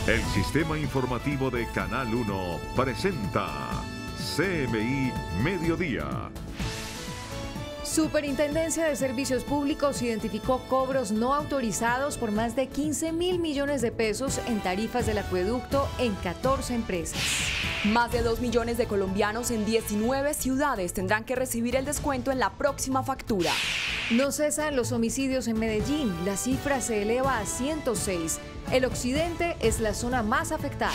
El sistema informativo de Canal 1 presenta CMI Mediodía. Superintendencia de Servicios Públicos identificó cobros no autorizados por más de 15.000 millones de pesos en tarifas del acueducto en 14 empresas. Más de 2 millones de colombianos en 19 ciudades tendrán que recibir el descuento en la próxima factura. No cesan los homicidios en Medellín, la cifra se eleva a 106. El occidente es la zona más afectada.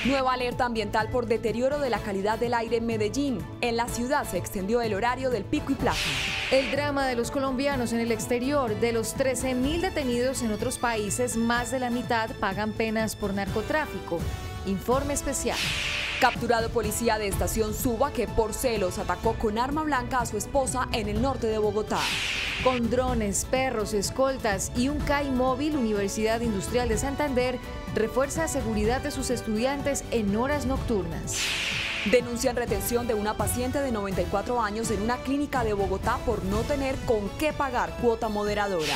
Nueva alerta ambiental por deterioro de la calidad del aire en Medellín. En la ciudad se extendió el horario del pico y placa. El drama de los colombianos en el exterior. De los 13.000 detenidos en otros países, más de la mitad pagan penas por narcotráfico. Informe especial. Capturado policía de estación Suba que por celos atacó con arma blanca a su esposa en el norte de Bogotá. Con drones, perros, escoltas y un CAI móvil, Universidad Industrial de Santander refuerza la seguridad de sus estudiantes en horas nocturnas. Denuncian retención de una paciente de 94 años en una clínica de Bogotá por no tener con qué pagar cuota moderadora.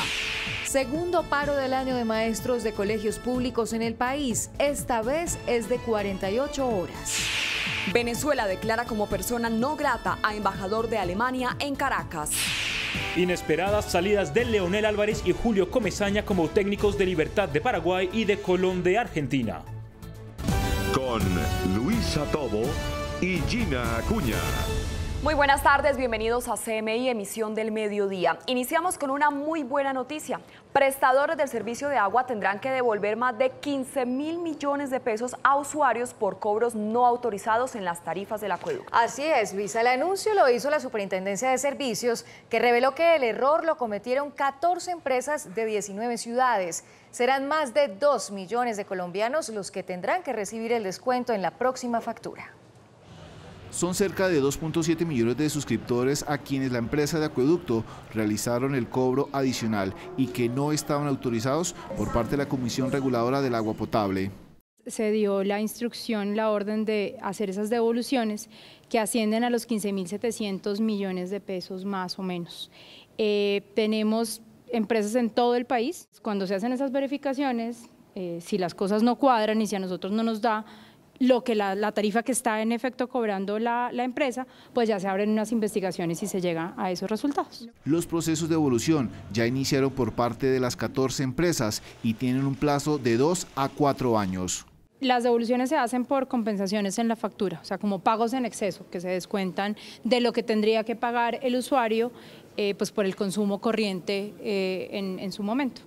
Segundo paro del año de maestros de colegios públicos en el país. Esta vez es de 48 horas. Venezuela declara como persona no grata a embajador de Alemania en Caracas. Inesperadas salidas de Leonel Álvarez y Julio Comesaña como técnicos de Libertad de Paraguay y de Colón de Argentina. Con Luisa Tobo y Gina Acuña. Muy buenas tardes, bienvenidos a CMI, emisión del mediodía. Iniciamos con una muy buena noticia. Prestadores del servicio de agua tendrán que devolver más de 15.000 millones de pesos a usuarios por cobros no autorizados en las tarifas del acueducto. Así es, Luisa. El anuncio lo hizo la Superintendencia de Servicios, que reveló que el error lo cometieron 14 empresas de 19 ciudades. Serán más de 2 millones de colombianos los que tendrán que recibir el descuento en la próxima factura. Son cerca de 2.7 millones de suscriptores a quienes la empresa de acueducto realizaron el cobro adicional y que no estaban autorizados por parte de la Comisión Reguladora del Agua Potable. Se dio la instrucción, la orden de hacer esas devoluciones que ascienden a los 15.700 millones de pesos más o menos. Tenemos empresas en todo el país. Cuando se hacen esas verificaciones, si las cosas no cuadran y si a nosotros no nos da lo que la tarifa que está en efecto cobrando la empresa, pues ya se abren unas investigaciones y se llega a esos resultados. Los procesos de devolución ya iniciaron por parte de las 14 empresas y tienen un plazo de 2 a 4 años. Las devoluciones se hacen por compensaciones en la factura, o sea, como pagos en exceso que se descuentan de lo que tendría que pagar el usuario pues por el consumo corriente en su momento.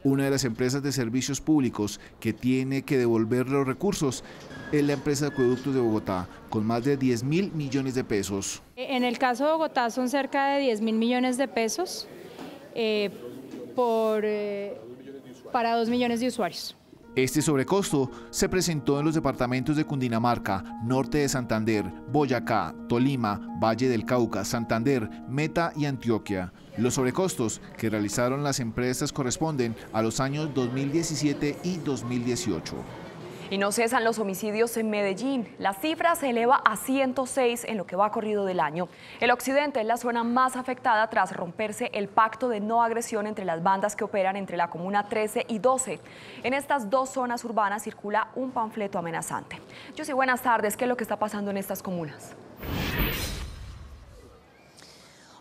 Una de las empresas de servicios públicos que tiene que devolver los recursos es la empresa de acueductos de Bogotá, con más de 10.000 millones de pesos. En el caso de Bogotá son cerca de 10.000 millones de pesos para 2 millones de usuarios. Este sobrecosto se presentó en los departamentos de Cundinamarca, Norte de Santander, Boyacá, Tolima, Valle del Cauca, Santander, Meta y Antioquia. Los sobrecostos que realizaron las empresas corresponden a los años 2017 y 2018. Y no cesan los homicidios en Medellín. La cifra se eleva a 106 en lo que va corrido del año. El occidente es la zona más afectada tras romperse el pacto de no agresión entre las bandas que operan entre la comuna 13 y 12. En estas dos zonas urbanas circula un panfleto amenazante. Yossi, buenas tardes. ¿Qué es lo que está pasando en estas comunas?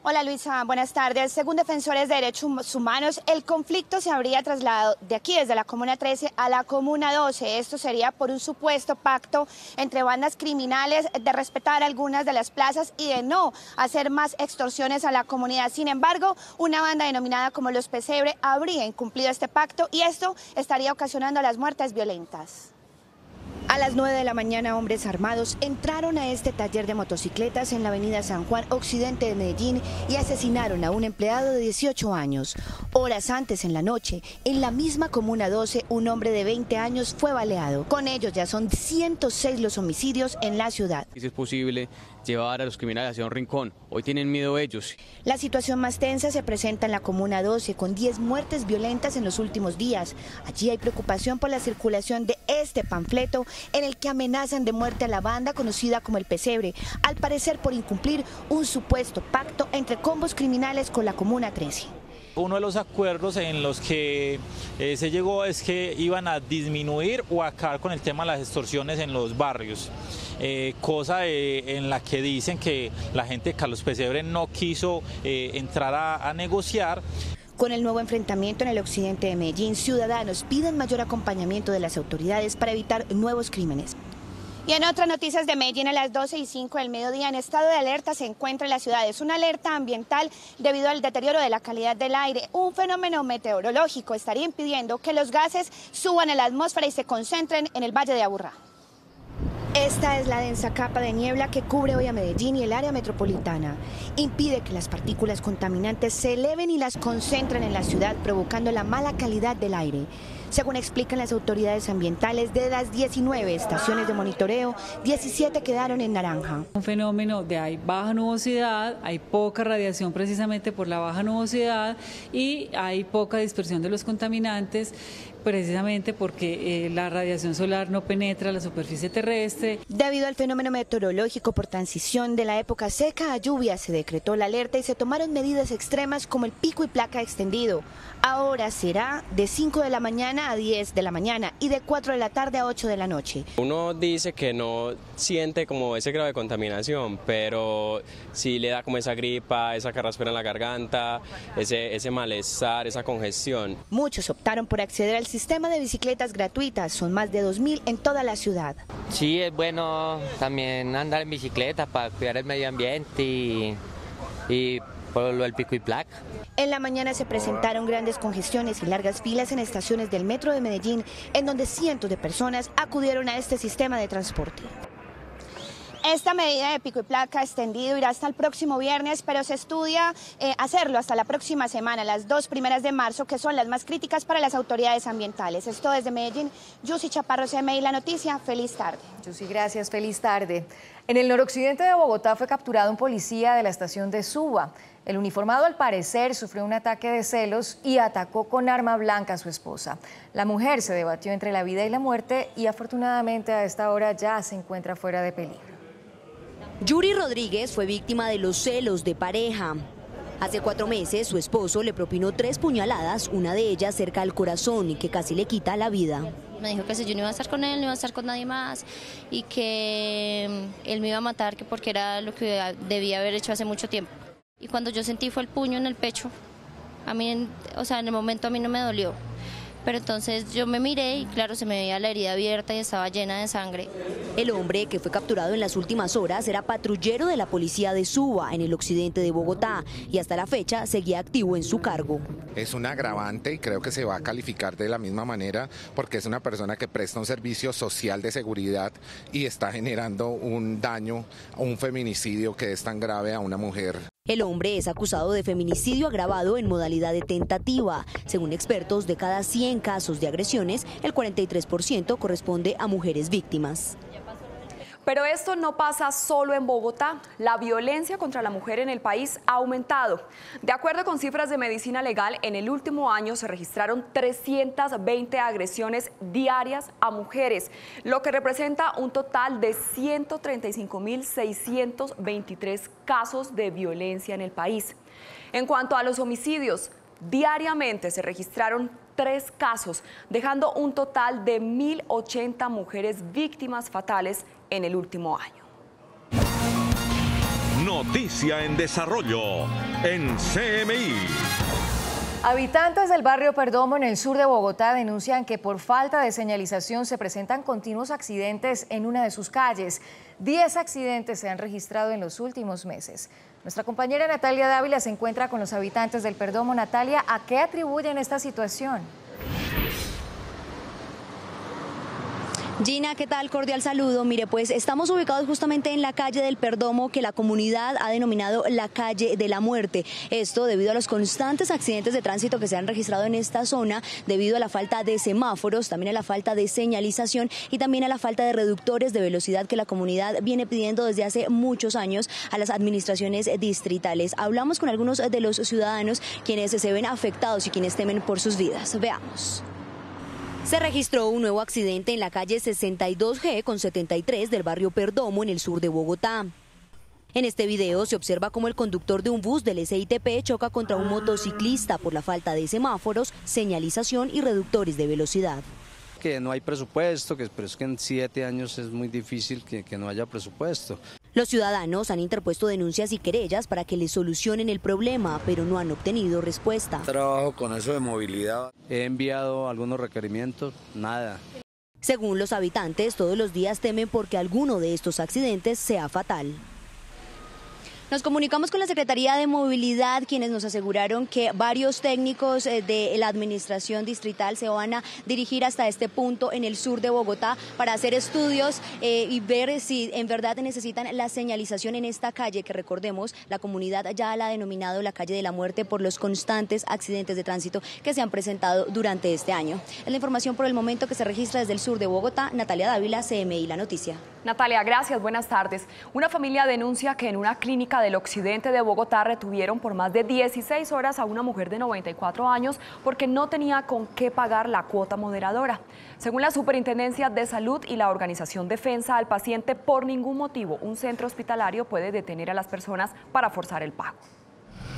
Hola Luisa, buenas tardes. Según defensores de derechos humanos, el conflicto se habría trasladado de aquí, desde la Comuna 13 a la Comuna 12. Esto sería por un supuesto pacto entre bandas criminales de respetar algunas de las plazas y de no hacer más extorsiones a la comunidad. Sin embargo, una banda denominada como Los Pesebre habría incumplido este pacto y esto estaría ocasionando las muertes violentas. A las 9 de la mañana, hombres armados entraron a este taller de motocicletas en la avenida San Juan, occidente de Medellín, y asesinaron a un empleado de 18 años. Horas antes, en la noche, en la misma Comuna 12, un hombre de 20 años fue baleado. Con ellos ya son 106 los homicidios en la ciudad. Si es posible llevar a los criminales hacia un rincón, hoy tienen miedo ellos. La situación más tensa se presenta en la Comuna 12, con 10 muertes violentas en los últimos días. Allí hay preocupación por la circulación de este panfleto en el que amenazan de muerte a la banda conocida como El Pesebre, al parecer por incumplir un supuesto pacto entre combos criminales con la Comuna 13. Uno de los acuerdos en los que se llegó es que iban a disminuir o acabar con el tema de las extorsiones en los barrios, cosa en la que dicen que la gente de Carlos Pesebre no quiso entrar a negociar. Con el nuevo enfrentamiento en el occidente de Medellín, ciudadanos piden mayor acompañamiento de las autoridades para evitar nuevos crímenes. Y en otras noticias de Medellín, a las 12:05 del mediodía, en estado de alerta se encuentra la ciudad. Es una alerta ambiental debido al deterioro de la calidad del aire. Un fenómeno meteorológico estaría impidiendo que los gases suban a la atmósfera y se concentren en el Valle de Aburrá. Esta es la densa capa de niebla que cubre hoy a Medellín y el área metropolitana. Impide que las partículas contaminantes se eleven y las concentren en la ciudad, provocando la mala calidad del aire. Según explican las autoridades ambientales, de las 19 estaciones de monitoreo, 17 quedaron en naranja. Un fenómeno de hay baja nubosidad, hay poca radiación precisamente por la baja nubosidad y hay poca dispersión de los contaminantes, precisamente porque la radiación solar no penetra la superficie terrestre. Debido al fenómeno meteorológico por transición de la época seca a lluvia, se decretó la alerta y se tomaron medidas extremas como el pico y placa extendido. Ahora será de 5 de la mañana a 10 de la mañana y de 4 de la tarde a 8 de la noche. Uno dice que no siente como ese grado de contaminación, pero sí le da como esa gripa, esa carraspera en la garganta, ese malestar, esa congestión. Muchos optaron por acceder al sistema de bicicletas gratuitas, son más de 2.000 en toda la ciudad. Sí, es bueno también andar en bicicleta para cuidar el medio ambiente y por lo del pico y placa. En la mañana se presentaron grandes congestiones y largas filas en estaciones del metro de Medellín, en donde cientos de personas acudieron a este sistema de transporte. Esta medida de pico y placa extendido irá hasta el próximo viernes, pero se estudia hacerlo hasta la próxima semana, las 2 primeras de marzo, que son las más críticas para las autoridades ambientales. Esto desde Medellín, Yusi Chaparro, CMI La Noticia. Feliz tarde. Yusi, gracias. Feliz tarde. En el noroccidente de Bogotá fue capturado un policía de la estación de Suba. El uniformado, al parecer, sufrió un ataque de celos y atacó con arma blanca a su esposa. La mujer se debatió entre la vida y la muerte y afortunadamente a esta hora ya se encuentra fuera de peligro. Yuri Rodríguez fue víctima de los celos de pareja. Hace 4 meses su esposo le propinó 3 puñaladas, una de ellas cerca al corazón y que casi le quita la vida. Me dijo que si yo no iba a estar con él, no iba a estar con nadie más y que él me iba a matar porque era lo que debía haber hecho hace mucho tiempo. Y cuando yo sentí fue el puño en el pecho. A mí, o sea, en el momento a mí no me dolió. Pero entonces yo me miré y claro, se me veía la herida abierta y estaba llena de sangre. El hombre, que fue capturado en las últimas horas, era patrullero de la policía de Suba, en el occidente de Bogotá, y hasta la fecha seguía activo en su cargo. Es un agravante y creo que se va a calificar de la misma manera porque es una persona que presta un servicio social de seguridad y está generando un daño, un feminicidio que es tan grave a una mujer. El hombre es acusado de feminicidio agravado en modalidad de tentativa. Según expertos, de cada 100 casos de agresiones, el 43% corresponde a mujeres víctimas. Pero esto no pasa solo en Bogotá. La violencia contra la mujer en el país ha aumentado. De acuerdo con cifras de Medicina Legal, en el último año se registraron 320 agresiones diarias a mujeres, lo que representa un total de 135.623 casos de violencia en el país. En cuanto a los homicidios, diariamente se registraron 3 casos, dejando un total de 1.080 mujeres víctimas fatales en el último año. Noticia en desarrollo en CMI. Habitantes del barrio Perdomo en el sur de Bogotá denuncian que por falta de señalización se presentan continuos accidentes en una de sus calles. 10 accidentes se han registrado en los últimos meses. Nuestra compañera Natalia Dávila se encuentra con los habitantes del Perdomo. Natalia, ¿a qué atribuyen esta situación? Gina, ¿qué tal? Cordial saludo. Mire, pues estamos ubicados justamente en la calle del Perdomo, que la comunidad ha denominado la calle de la muerte. Esto debido a los constantes accidentes de tránsito que se han registrado en esta zona, debido a la falta de semáforos, también a la falta de señalización y también a la falta de reductores de velocidad que la comunidad viene pidiendo desde hace muchos años a las administraciones distritales. Hablamos con algunos de los ciudadanos quienes se ven afectados y quienes temen por sus vidas. Veamos. Se registró un nuevo accidente en la calle 62G con 73 del barrio Perdomo en el sur de Bogotá. En este video se observa cómo el conductor de un bus del SITP choca contra un motociclista por la falta de semáforos, señalización y reductores de velocidad. Que no hay presupuesto, pero es que en 7 años es muy difícil que no haya presupuesto. Los ciudadanos han interpuesto denuncias y querellas para que les solucionen el problema, pero no han obtenido respuesta. Trabajo con eso de movilidad. He enviado algunos requerimientos, nada. Según los habitantes, todos los días temen porque alguno de estos accidentes sea fatal. Nos comunicamos con la Secretaría de Movilidad, quienes nos aseguraron que varios técnicos de la administración distrital se van a dirigir hasta este punto en el sur de Bogotá para hacer estudios y ver si en verdad necesitan la señalización en esta calle, que recordemos, la comunidad ya la ha denominado la calle de la muerte por los constantes accidentes de tránsito que se han presentado durante este año. Es la información por el momento que se registra desde el sur de Bogotá. Natalia Dávila, CMI La Noticia. Natalia, gracias, buenas tardes. Una familia denuncia que en una clínica del occidente de Bogotá retuvieron por más de 16 horas a una mujer de 94 años porque no tenía con qué pagar la cuota moderadora. Según la Superintendencia de Salud y la organización Defensa al Paciente, por ningún motivo un centro hospitalario puede detener a las personas para forzar el pago.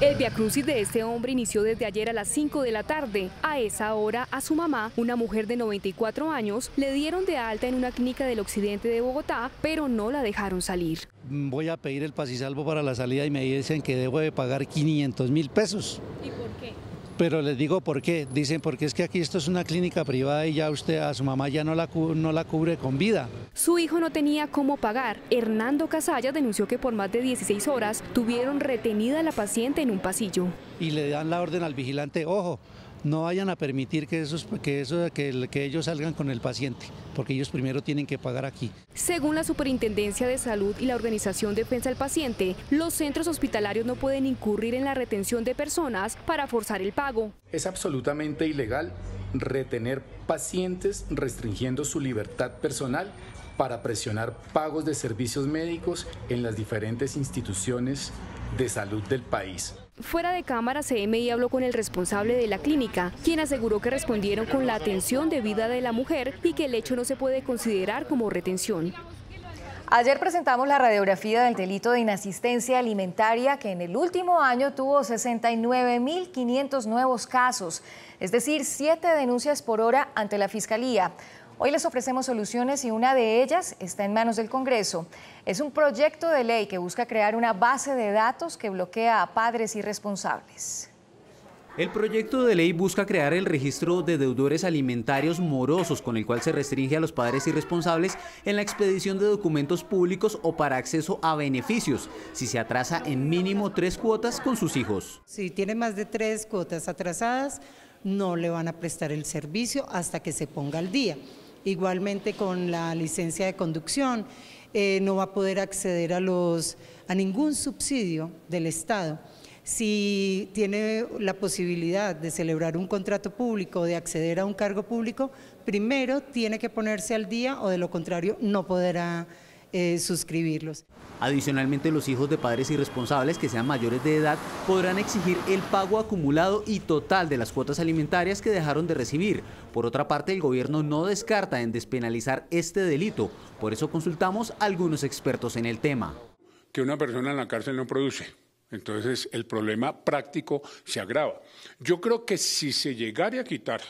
El viacrucis de este hombre inició desde ayer a las 5 de la tarde. A esa hora, a su mamá, una mujer de 94 años, le dieron de alta en una clínica del occidente de Bogotá, pero no la dejaron salir. Voy a pedir el pasisalvo para la salida y me dicen que debo de pagar 500.000 pesos. ¿Y por qué? Pero les digo por qué. Dicen porque es que aquí esto es una clínica privada y ya usted a su mamá ya no la cubre con vida. Su hijo no tenía cómo pagar. Hernando Casalla denunció que por más de 16 horas tuvieron retenida a la paciente en un pasillo. Y le dan la orden al vigilante, ojo, no vayan a permitir que ellos salgan con el paciente, porque ellos primero tienen que pagar aquí. Según la Superintendencia de Salud y la organización Defensa al Paciente, los centros hospitalarios no pueden incurrir en la retención de personas para forzar el pago. Es absolutamente ilegal retener pacientes restringiendo su libertad personal para presionar pagos de servicios médicos en las diferentes instituciones de salud del país. Fuera de cámara, CMI habló con el responsable de la clínica, quien aseguró que respondieron con la atención debida de la mujer y que el hecho no se puede considerar como retención. Ayer presentamos la radiografía del delito de inasistencia alimentaria, que en el último año tuvo 69.500 nuevos casos, es decir, 7 denuncias por hora ante la Fiscalía. Hoy les ofrecemos soluciones y una de ellas está en manos del Congreso. Es un proyecto de ley que busca crear una base de datos que bloquea a padres irresponsables. El proyecto de ley busca crear el registro de deudores alimentarios morosos, con el cual se restringe a los padres irresponsables en la expedición de documentos públicos o para acceso a beneficios, si se atrasa en mínimo 3 cuotas con sus hijos. Si tiene más de 3 cuotas atrasadas, no le van a prestar el servicio hasta que se ponga al día. Igualmente con la licencia de conducción, no va a poder acceder a ningún subsidio del Estado. Si tiene la posibilidad de celebrar un contrato público o de acceder a un cargo público, primero tiene que ponerse al día o de lo contrario no podrá suscribirlos. Adicionalmente, los hijos de padres irresponsables que sean mayores de edad podrán exigir el pago acumulado y total de las cuotas alimentarias que dejaron de recibir. Por otra parte, el gobierno no descarta en despenalizar este delito. Por eso consultamos a algunos expertos en el tema. Que una persona en la cárcel no produce. Entonces el problema práctico se agrava. Yo creo que si se llegara a quitar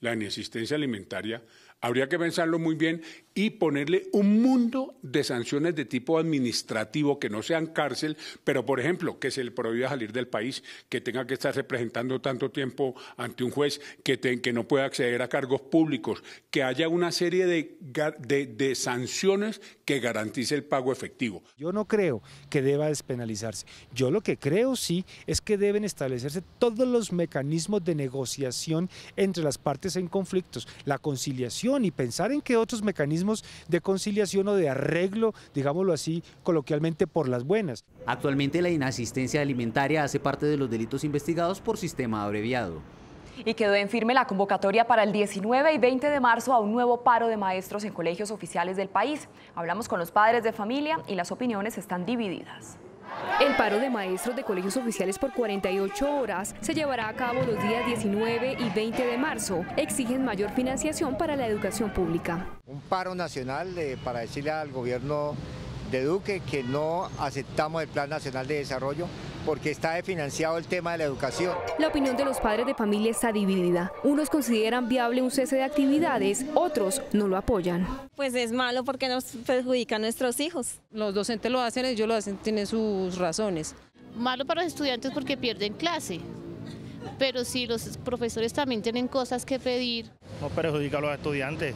la inasistencia alimentaria, habría que pensarlo muy bien y ponerle un mundo de sanciones de tipo administrativo que no sean cárcel, pero por ejemplo, que se le prohíba salir del país, que tenga que estar representando tanto tiempo ante un juez, que no pueda acceder a cargos públicos, que haya una serie de sanciones que garantice el pago efectivo. Yo no creo que deba despenalizarse. Yo lo que creo sí es que deben establecerse todos los mecanismos de negociación entre las partes en conflictos, la conciliación y pensar en qué otros mecanismos de conciliación o de arreglo, digámoslo así, coloquialmente por las buenas. Actualmente la inasistencia alimentaria hace parte de los delitos investigados por sistema abreviado. Y quedó en firme la convocatoria para el 19 y 20 de marzo a un nuevo paro de maestros en colegios oficiales del país. Hablamos con los padres de familia y las opiniones están divididas. El paro de maestros de colegios oficiales por 48 horas se llevará a cabo los días 19 y 20 de marzo. Exigen mayor financiación para la educación pública. Un paro nacional para decirle al gobierno de Duque, que no aceptamos el Plan Nacional de Desarrollo porque está desfinanciado el tema de la educación. La opinión de los padres de familia está dividida. Unos consideran viable un cese de actividades, otros no lo apoyan. Pues es malo porque nos perjudica a nuestros hijos. Los docentes lo hacen, ellos lo hacen, tienen sus razones. Malo para los estudiantes porque pierden clase, pero si los profesores también tienen cosas que pedir. No perjudica a los estudiantes.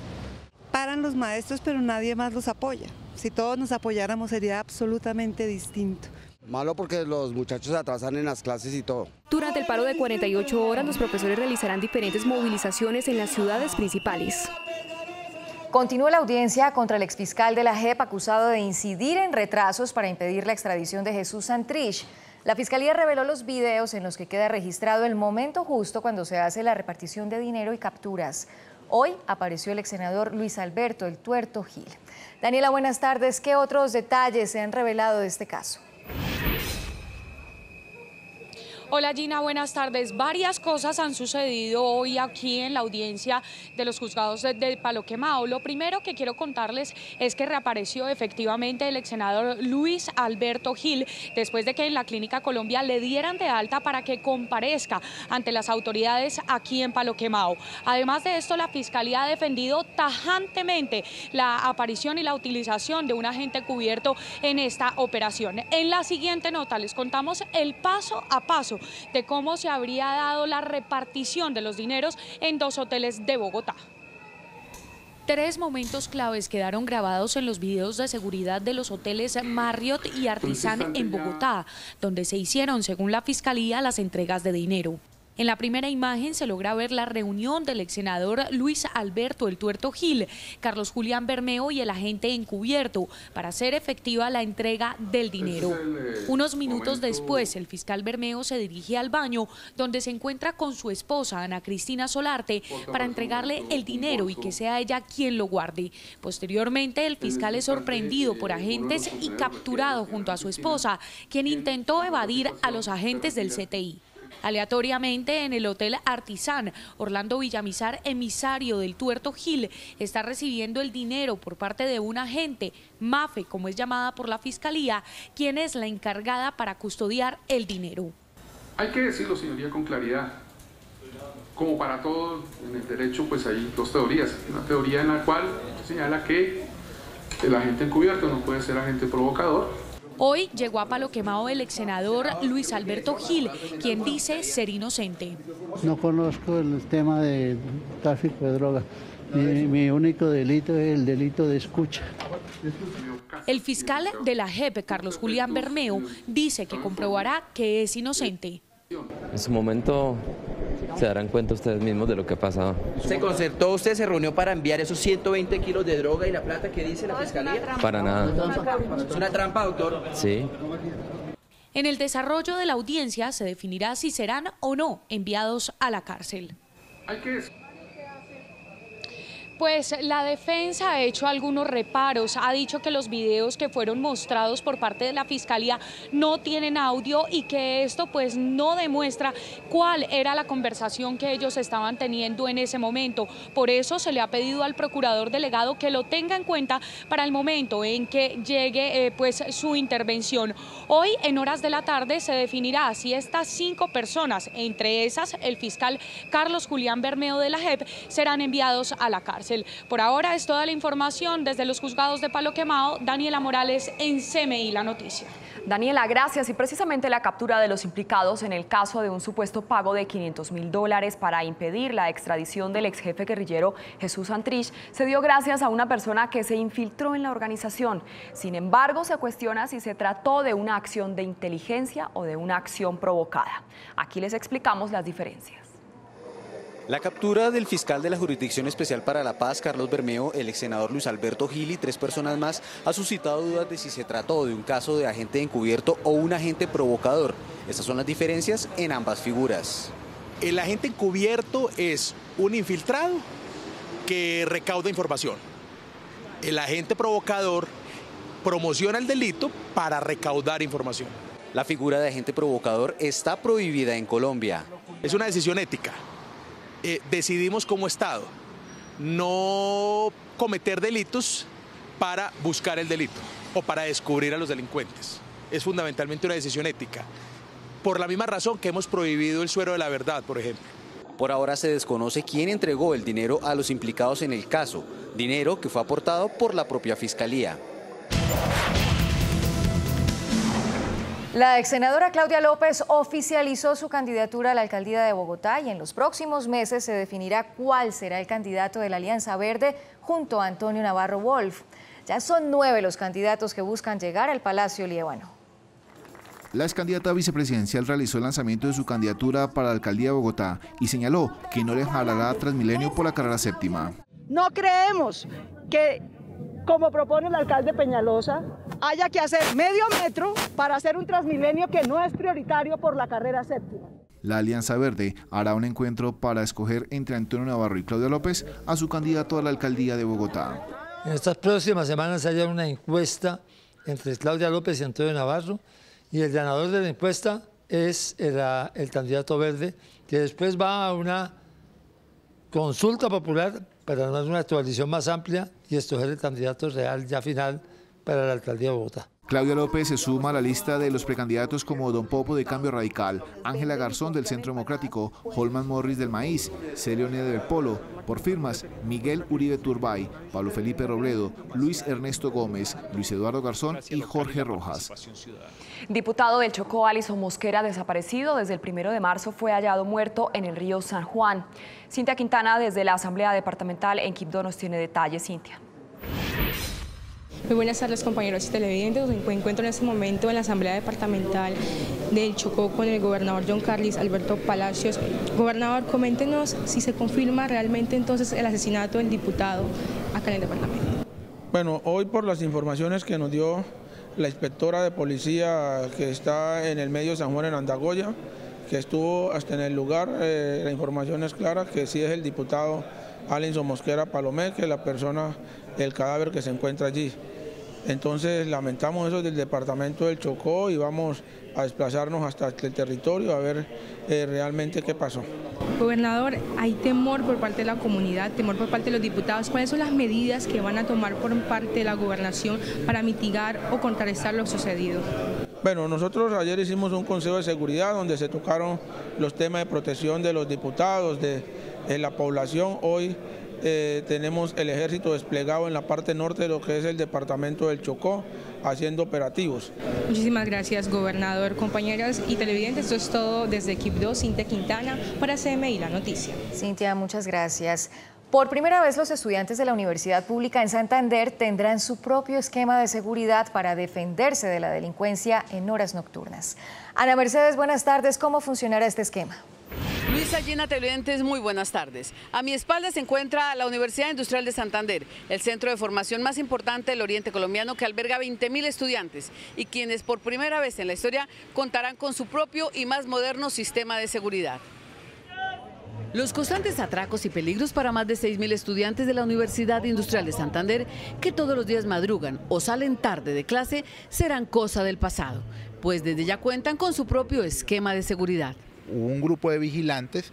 Paran los maestros, pero nadie más los apoya. Si todos nos apoyáramos sería absolutamente distinto. Malo porque los muchachos se atrasan en las clases y todo. Durante el paro de 48 horas, los profesores realizarán diferentes movilizaciones en las ciudades principales. Continúa la audiencia contra el exfiscal de la JEP acusado de incidir en retrasos para impedir la extradición de Jesús Santrich. La Fiscalía reveló los videos en los que queda registrado el momento justo cuando se hace la repartición de dinero y capturas. Hoy apareció el exsenador Luis Alberto El Tuerto Gil. Daniela, buenas tardes. ¿Qué otros detalles se han revelado de este caso? Hola Gina, buenas tardes. Varias cosas han sucedido hoy aquí en la audiencia de los juzgados de Palo Quemado. Lo primero que quiero contarles es que reapareció efectivamente el exsenador Luis Alberto Gil después de que en la Clínica Colombia le dieran de alta para que comparezca ante las autoridades aquí en Palo Quemado. Además de esto, la Fiscalía ha defendido tajantemente la aparición y la utilización de un agente cubierto en esta operación. En la siguiente nota les contamos el paso a paso de cómo se habría dado la repartición de los dineros en 2 hoteles de Bogotá. 3 momentos claves quedaron grabados en los videos de seguridad de los hoteles Marriott y Artisan en Bogotá, donde se hicieron, según la Fiscalía, las entregas de dinero. En la primera imagen se logra ver la reunión del exsenador Luis Alberto El Tuerto Gil, Carlos Julián Bermeo y el agente encubierto para hacer efectiva la entrega del dinero. Unos minutos después, el fiscal Bermeo se dirige al baño donde se encuentra con su esposa Ana Cristina Solarte para entregarle el dinero y que sea ella quien lo guarde. Posteriormente, el fiscal es sorprendido por agentes y capturado junto a su esposa, quien intentó evadir a los agentes del CTI. Aleatoriamente, en el Hotel Artisan, Orlando Villamizar, emisario del Tuerto Gil, está recibiendo el dinero por parte de un agente, Mafe, como es llamada por la Fiscalía, quien es la encargada para custodiar el dinero. Hay que decirlo, señoría, con claridad. Como para todo en el derecho, pues hay 2 teorías. Una teoría en la cual señala que el agente encubierto no puede ser agente provocador. Hoy llegó a Palo Quemado el exsenador Luis Alberto Gil, quien dice ser inocente. No conozco el tema de tráfico de drogas. Mi único delito es el delito de escucha. El fiscal de la JEP, Carlos Julián Bermeo, dice que comprobará que es inocente. En su momento se darán cuenta ustedes mismos de lo que ha pasado. ¿Se concertó, usted se reunió para enviar esos 120 kilos de droga y la plata que dice la Fiscalía? Para nada. ¿Es una trampa, doctor? Sí. En el desarrollo de la audiencia se definirá si serán o no enviados a la cárcel. Pues la defensa ha hecho algunos reparos, ha dicho que los videos que fueron mostrados por parte de la Fiscalía no tienen audio y que esto pues no demuestra cuál era la conversación que ellos estaban teniendo en ese momento. Por eso se le ha pedido al procurador delegado que lo tenga en cuenta para el momento en que llegue pues su intervención. Hoy en horas de la tarde se definirá si estas 5 personas, entre esas el fiscal Carlos Julián Bermeo de la JEP, serán enviados a la cárcel. Por ahora es toda la información desde los juzgados de Palo Quemado. Daniela Morales en CMI La Noticia. Daniela, gracias. Y precisamente la captura de los implicados en el caso de un supuesto pago de $500.000 para impedir la extradición del ex jefe guerrillero Jesús Santrich se dio gracias a una persona que se infiltró en la organización. Sin embargo, se cuestiona si se trató de una acción de inteligencia o de una acción provocada. Aquí les explicamos las diferencias. La captura del fiscal de la Jurisdicción Especial para la Paz, Carlos Bermeo, el exsenador Luis Alberto Gil y 3 personas más ha suscitado dudas de si se trató de un caso de agente encubierto o un agente provocador. Estas son las diferencias en ambas figuras. El agente encubierto es un infiltrado que recauda información. El agente provocador promociona el delito para recaudar información. La figura de agente provocador está prohibida en Colombia. Es una decisión ética. Decidimos como Estado no cometer delitos para buscar el delito. o para descubrir a los delincuentes. Es fundamentalmente una decisión ética, por la misma razón que hemos prohibido el suero de la verdad, por ejemplo. Por ahora se desconoce quién entregó el dinero a los implicados en el caso, dinero que fue aportado por la propia Fiscalía. La ex senadora Claudia López oficializó su candidatura a la alcaldía de Bogotá y en los próximos meses se definirá cuál será el candidato de la Alianza Verde junto a Antonio Navarro Wolf. Ya son 9 los candidatos que buscan llegar al Palacio Líbano. La ex candidata vicepresidencial realizó el lanzamiento de su candidatura para la alcaldía de Bogotá y señaló que no le jalará a Transmilenio por la carrera séptima. No creemos que, como propone el alcalde Peñalosa, haya que hacer medio metro para hacer un Transmilenio que no es prioritario por la carrera séptima. La Alianza Verde hará un encuentro para escoger entre Antonio Navarro y Claudia López a su candidato a la alcaldía de Bogotá. En estas próximas semanas haya una encuesta entre Claudia López y Antonio Navarro y el ganador de la encuesta es el candidato verde, que después va a una consulta popular para armar una coalición más amplia y escoger el candidato real ya final para la alcaldía de Bogotá. Claudia López se suma a la lista de los precandidatos como Don Popo de Cambio Radical, Ángela Garzón del Centro Democrático, Holman Morris del Maíz, Celione del Polo, por firmas Miguel Uribe Turbay, Pablo Felipe Robledo, Luis Ernesto Gómez, Luis Eduardo Garzón y Jorge Rojas. Diputado del Chocó, Alison Mosquera, desaparecido desde el 1 de marzo, fue hallado muerto en el río San Juan. Cintia Quintana, desde la Asamblea Departamental en Quibdó, nos tiene detalles. Cintia. Muy buenas tardes, compañeros y televidentes. Me encuentro en este momento en la Asamblea Departamental del Chocó con el gobernador John Carlos Alberto Palacios. Gobernador, coméntenos si se confirma realmente entonces el asesinato del diputado acá en el departamento. Bueno, hoy por las informaciones que nos dio la inspectora de policía que está en el medio de San Juan en Andagoya, que estuvo hasta en el lugar, la información es clara que sí es el diputado Alison Mosquera Palomé, que es la persona, el cadáver que se encuentra allí. Entonces lamentamos eso del departamento del Chocó y vamos a desplazarnos hasta el territorio a ver realmente qué pasó. Gobernador, hay temor por parte de la comunidad, temor por parte de los diputados. ¿Cuáles son las medidas que van a tomar por parte de la gobernación para mitigar o contrarrestar lo sucedido? Bueno, nosotros ayer hicimos un consejo de seguridad donde se tocaron los temas de protección de los diputados, de la población. Hoy tenemos el ejército desplegado en la parte norte de lo que es el departamento del Chocó, haciendo operativos. Muchísimas gracias, gobernador. Compañeras y televidentes, esto es todo desde Quibdó. Cintia Quintana para CMI La Noticia. Cintia, muchas gracias. Por primera vez los estudiantes de la Universidad Pública en Santander tendrán su propio esquema de seguridad para defenderse de la delincuencia en horas nocturnas. Ana Mercedes, buenas tardes. ¿Cómo funcionará este esquema? Luisa, Gina, televidentes, muy buenas tardes. A mi espalda se encuentra la Universidad Industrial de Santander, el centro de formación más importante del oriente colombiano que alberga 20.000 estudiantes y quienes por primera vez en la historia contarán con su propio y más moderno sistema de seguridad. Los constantes atracos y peligros para más de 6.000 estudiantes de la Universidad Industrial de Santander, que todos los días madrugan o salen tarde de clase, serán cosa del pasado, pues desde ya cuentan con su propio esquema de seguridad. Un grupo de vigilantes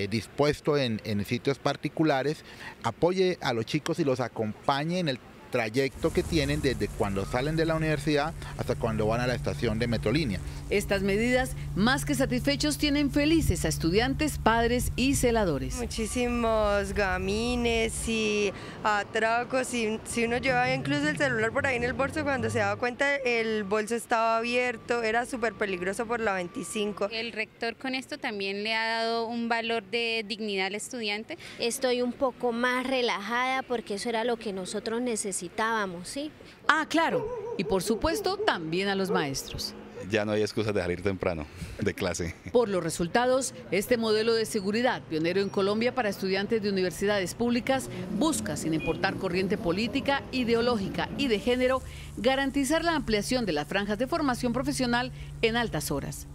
dispuesto en sitios particulares apoye a los chicos y los acompañe en el trayecto que tienen desde cuando salen de la universidad hasta cuando van a la estación de Metrolínea. Estas medidas, más que satisfechos, tienen felices a estudiantes, padres y celadores. Muchísimos gamines y atracos, y si uno llevaba incluso el celular por ahí en el bolso, cuando se daba cuenta el bolso estaba abierto, era súper peligroso por la 25. El rector con esto también le ha dado un valor de dignidad al estudiante. Estoy un poco más relajada porque eso era lo que nosotros necesitábamos, ¿sí? Ah, claro, y por supuesto también a los maestros. Ya no hay excusas de salir temprano de clase. Por los resultados, este modelo de seguridad, pionero en Colombia para estudiantes de universidades públicas, busca, sin importar corriente política, ideológica y de género, garantizar la ampliación de las franjas de formación profesional en altas horas.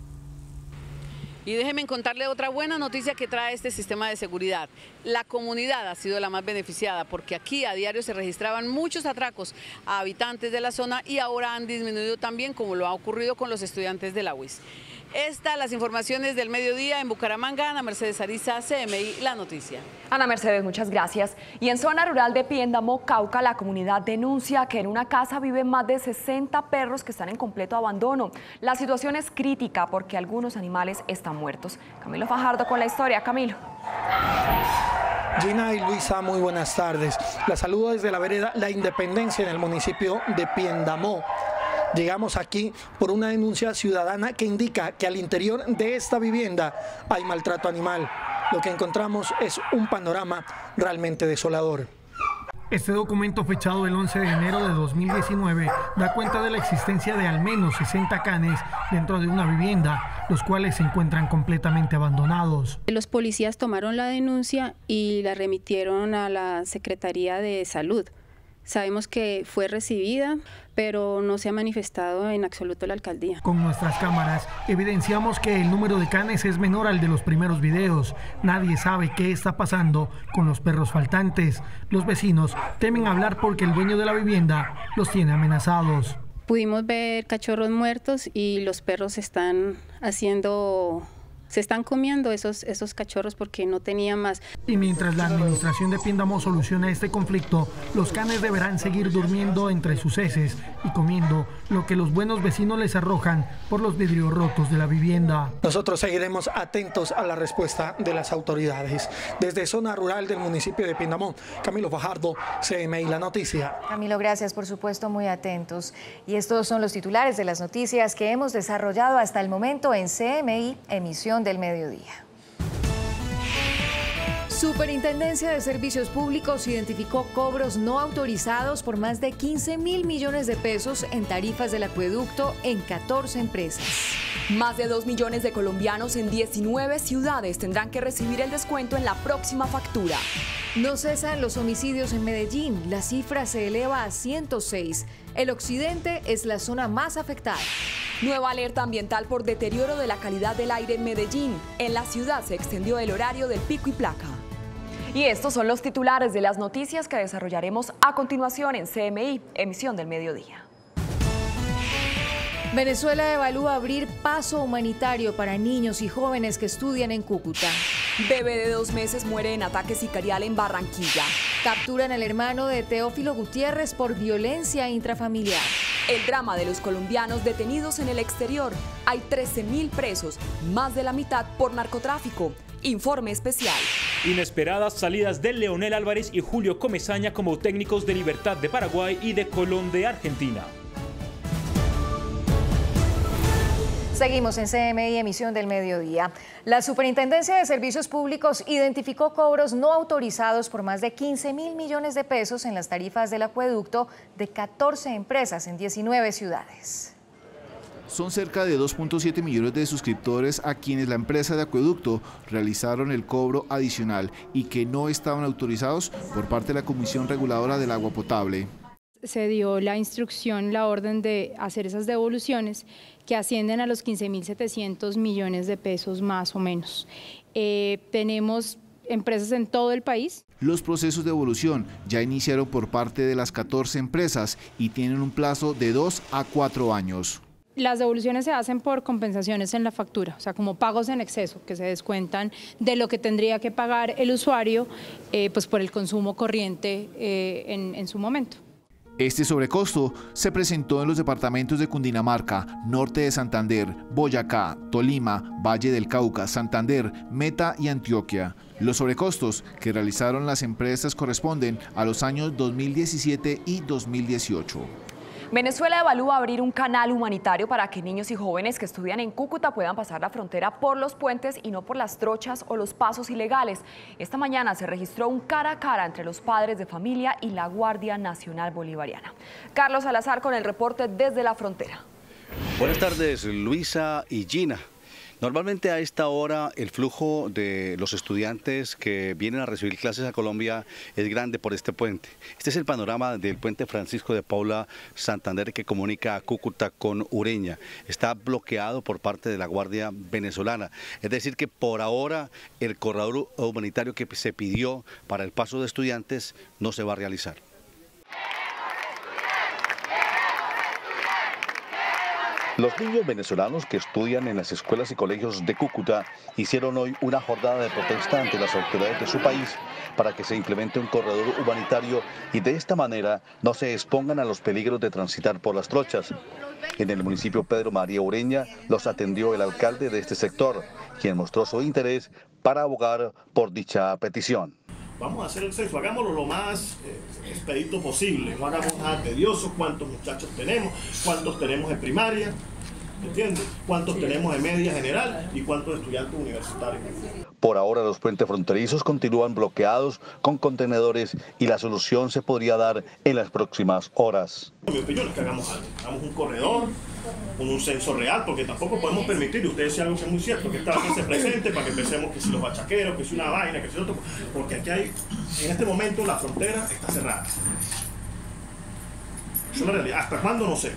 Y déjenme contarle otra buena noticia que trae este sistema de seguridad. La comunidad ha sido la más beneficiada porque aquí a diario se registraban muchos atracos a habitantes de la zona y ahora han disminuido también, como lo ha ocurrido con los estudiantes de la UIS. Estas las informaciones del mediodía en Bucaramanga. Ana Mercedes Ariza, CMI, La Noticia. Ana Mercedes, muchas gracias. Y en zona rural de Piendamó, Cauca, la comunidad denuncia que en una casa viven más de 60 perros que están en completo abandono. La situación es crítica porque algunos animales están muertos. Camilo Fajardo con la historia. Camilo. Gina y Luisa, muy buenas tardes. La saludo desde la vereda La Independencia en el municipio de Piendamó. Llegamos aquí por una denuncia ciudadana que indica que al interior de esta vivienda hay maltrato animal. Lo que encontramos es un panorama realmente desolador. Este documento fechado el 11 de enero de 2019 da cuenta de la existencia de al menos 60 canes dentro de una vivienda, los cuales se encuentran completamente abandonados. Los policías tomaron la denuncia y la remitieron a la Secretaría de Salud. Sabemos que fue recibida, pero no se ha manifestado en absoluto la alcaldía. Con nuestras cámaras evidenciamos que el número de canes es menor al de los primeros videos. Nadie sabe qué está pasando con los perros faltantes. Los vecinos temen hablar porque el dueño de la vivienda los tiene amenazados. Pudimos ver cachorros muertos y los perros se están comiendo esos cachorros porque no tenían más. Y mientras la administración de Piendamó soluciona este conflicto, los canes deberán seguir durmiendo entre sus heces y comiendo lo que los buenos vecinos les arrojan por los vidrios rotos de la vivienda. Nosotros seguiremos atentos a la respuesta de las autoridades. Desde zona rural del municipio de Piendamó, Camilo Fajardo, CMI La Noticia. Camilo, gracias, por supuesto, muy atentos. Y estos son los titulares de las noticias que hemos desarrollado hasta el momento en CMI, emisión del mediodía. Superintendencia de Servicios Públicos identificó cobros no autorizados por más de 15.000 millones de pesos en tarifas del acueducto en 14 empresas. Más de 2 millones de colombianos en 19 ciudades tendrán que recibir el descuento en la próxima factura. No cesan los homicidios en Medellín, la cifra se eleva a 106. El occidente es la zona más afectada. Nueva alerta ambiental por deterioro de la calidad del aire en Medellín. En la ciudad se extendió el horario del pico y placa. Y estos son los titulares de las noticias que desarrollaremos a continuación en CMI, emisión del mediodía. Venezuela evalúa abrir paso humanitario para niños y jóvenes que estudian en Cúcuta. Bebé de 2 meses muere en ataque sicarial en Barranquilla. Capturan al hermano de Teófilo Gutiérrez por violencia intrafamiliar. El drama de los colombianos detenidos en el exterior. Hay 13.000 presos, más de la mitad por narcotráfico. Informe especial. Inesperadas salidas de Leonel Álvarez y Julio Comesaña como técnicos de Libertad de Paraguay y de Colón de Argentina. Seguimos en CMI, emisión del mediodía. La Superintendencia de Servicios Públicos identificó cobros no autorizados por más de 15.000 millones de pesos en las tarifas del acueducto de 14 empresas en 19 ciudades. Son cerca de 2.7 millones de suscriptores a quienes la empresa de acueducto realizaron el cobro adicional y que no estaban autorizados por parte de la Comisión Reguladora del Agua Potable. Se dio la instrucción, la orden de hacer esas devoluciones que ascienden a los 15.700 millones de pesos más o menos. Tenemos empresas en todo el país. Los procesos de devolución ya iniciaron por parte de las 14 empresas y tienen un plazo de 2 a 4 años. Las devoluciones se hacen por compensaciones en la factura, o sea, como pagos en exceso que se descuentan de lo que tendría que pagar el usuario pues por el consumo corriente en su momento. Este sobrecosto se presentó en los departamentos de Cundinamarca, Norte de Santander, Boyacá, Tolima, Valle del Cauca, Santander, Meta y Antioquia. Los sobrecostos que realizaron las empresas corresponden a los años 2017 y 2018. Venezuela evalúa abrir un canal humanitario para que niños y jóvenes que estudian en Cúcuta puedan pasar la frontera por los puentes y no por las trochas o los pasos ilegales. Esta mañana se registró un cara a cara entre los padres de familia y la Guardia Nacional Bolivariana. Carlos Salazar con el reporte desde la frontera. Buenas tardes, Luisa y Gina. Normalmente a esta hora el flujo de los estudiantes que vienen a recibir clases a Colombia es grande por este puente. Este es el panorama del puente Francisco de Paula Santander que comunica a Cúcuta con Ureña. Está bloqueado por parte de la Guardia venezolana. Es decir que por ahora el corredor humanitario que se pidió para el paso de estudiantes no se va a realizar. Los niños venezolanos que estudian en las escuelas y colegios de Cúcuta hicieron hoy una jornada de protesta ante las autoridades de su país para que se implemente un corredor humanitario y de esta manera no se expongan a los peligros de transitar por las trochas. En el municipio Pedro María Ureña los atendió el alcalde de este sector, quien mostró su interés para abogar por dicha petición. Vamos a hacer el censo, hagámoslo lo más expedito posible, no hagamos nada tedioso, cuántos muchachos tenemos, cuántos tenemos en primaria, ¿entiendes? Cuántos tenemos en media general y cuántos estudiantes universitarios. Por ahora los puentes fronterizos continúan bloqueados con contenedores y la solución se podría dar en las próximas horas. Mi opinión es que hagamos algo, hagamos un corredor, un censo real, porque tampoco podemos permitir, y usted decía algo que es muy cierto, que esta vez se presente para que empecemos que si los bachaqueros, que si una vaina, que si otro, porque aquí hay, en este momento la frontera está cerrada. Es una realidad, ¿hasta cuándo? No sé,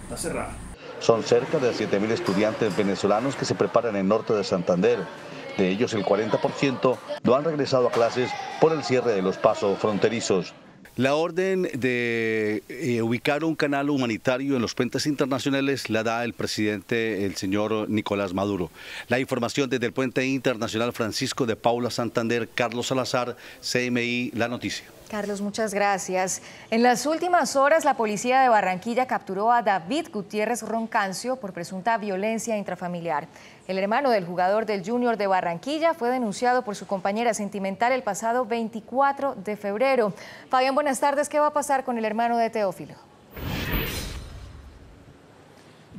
está cerrada. Son cerca de 7.000 estudiantes venezolanos que se preparan en el norte de Santander. De ellos el 40% no han regresado a clases por el cierre de los pasos fronterizos. La orden de ubicar un canal humanitario en los puentes internacionales la da el presidente, el señor Nicolás Maduro. La información desde el puente internacional Francisco de Paula Santander, Carlos Salazar, CMI, La Noticia. Carlos, muchas gracias. En las últimas horas, la policía de Barranquilla capturó a David Gutiérrez Roncancio por presunta violencia intrafamiliar. El hermano del jugador del Junior de Barranquilla fue denunciado por su compañera sentimental el pasado 24 de febrero. Fabián, buenas tardes. ¿Qué va a pasar con el hermano de Teófilo?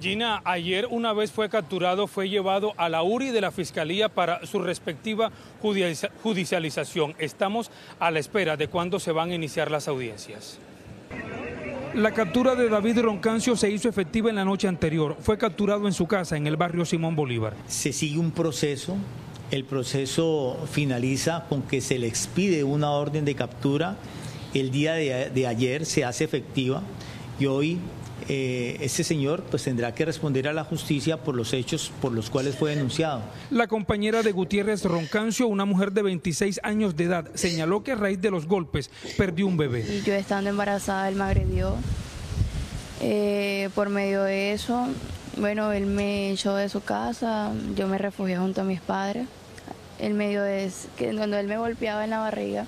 Gina, ayer una vez fue capturado, fue llevado a la URI de la Fiscalía para su respectiva judicialización. Estamos a la espera de cuándo se van a iniciar las audiencias. La captura de David Roncancio se hizo efectiva en la noche anterior. Fue capturado en su casa en el barrio Simón Bolívar. Se sigue un proceso. El proceso finaliza con que se le expide una orden de captura. El día de ayer se hace efectiva y hoy este señor pues tendrá que responder a la justicia por los hechos por los cuales fue denunciado. La compañera de Gutiérrez Roncancio, una mujer de 26 años de edad, señaló que a raíz de los golpes perdió un bebé. Y yo estando embarazada, él me agredió. Por medio de eso, bueno, él me echó de su casa, yo me refugié junto a mis padres. En medio de que cuando él me golpeaba en la barriga,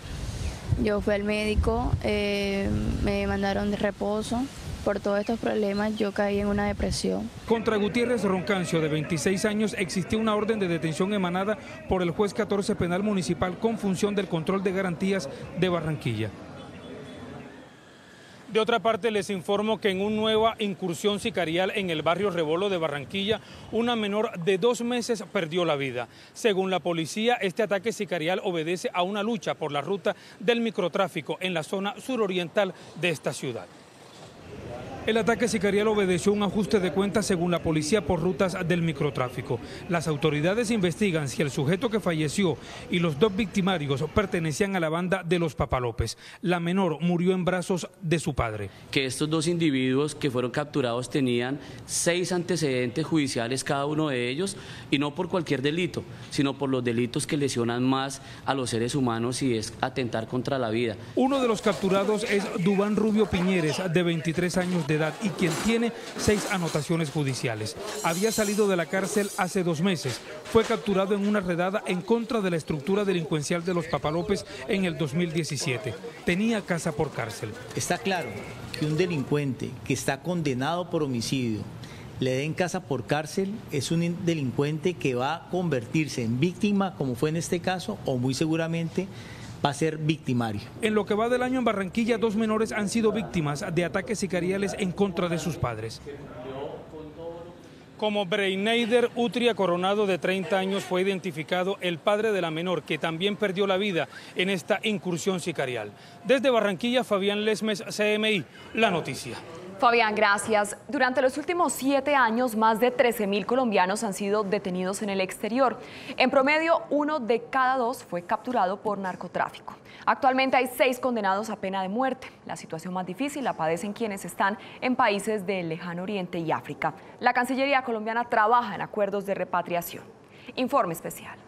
yo fui al médico, me mandaron de reposo. Por todos estos problemas yo caí en una depresión. Contra Gutiérrez Roncancio, de 26 años, existió una orden de detención emanada por el juez 14 penal municipal con función del control de garantías de Barranquilla. De otra parte, les informo que en una nueva incursión sicarial en el barrio Rebolo de Barranquilla, una menor de 2 meses perdió la vida. Según la policía, este ataque sicarial obedece a una lucha por la ruta del microtráfico en la zona suroriental de esta ciudad. El ataque sicarial obedeció un ajuste de cuentas según la policía por rutas del microtráfico. Las autoridades investigan si el sujeto que falleció y los 2 victimarios pertenecían a la banda de los Papalópez. La menor murió en brazos de su padre. Que estos 2 individuos que fueron capturados tenían 6 antecedentes judiciales cada uno de ellos, y no por cualquier delito, sino por los delitos que lesionan más a los seres humanos y es atentar contra la vida. Uno de los capturados es Dubán Rubio Piñeres, de 23 años de edad y quien tiene 6 anotaciones judiciales. Había salido de la cárcel hace 2 meses. Fue capturado en una redada en contra de la estructura delincuencial de los Papalópez en el 2017. Tenía casa por cárcel. Está claro que un delincuente que está condenado por homicidio le den casa por cárcel es un delincuente que va a convertirse en víctima, como fue en este caso, o muy seguramente va a ser victimario. En lo que va del año en Barranquilla, 2 menores han sido víctimas de ataques sicariales en contra de sus padres. Como Breineider Utria Coronado, de 30 años, fue identificado el padre de la menor, que también perdió la vida en esta incursión sicarial. Desde Barranquilla, Fabián Lesmes, CMI, La Noticia. Fabián, gracias. Durante los últimos 7 años, más de 13.000 colombianos han sido detenidos en el exterior. En promedio, 1 de cada 2 fue capturado por narcotráfico. Actualmente hay 6 condenados a pena de muerte. La situación más difícil la padecen quienes están en países del Lejano Oriente y África. La Cancillería colombiana trabaja en acuerdos de repatriación. Informe especial.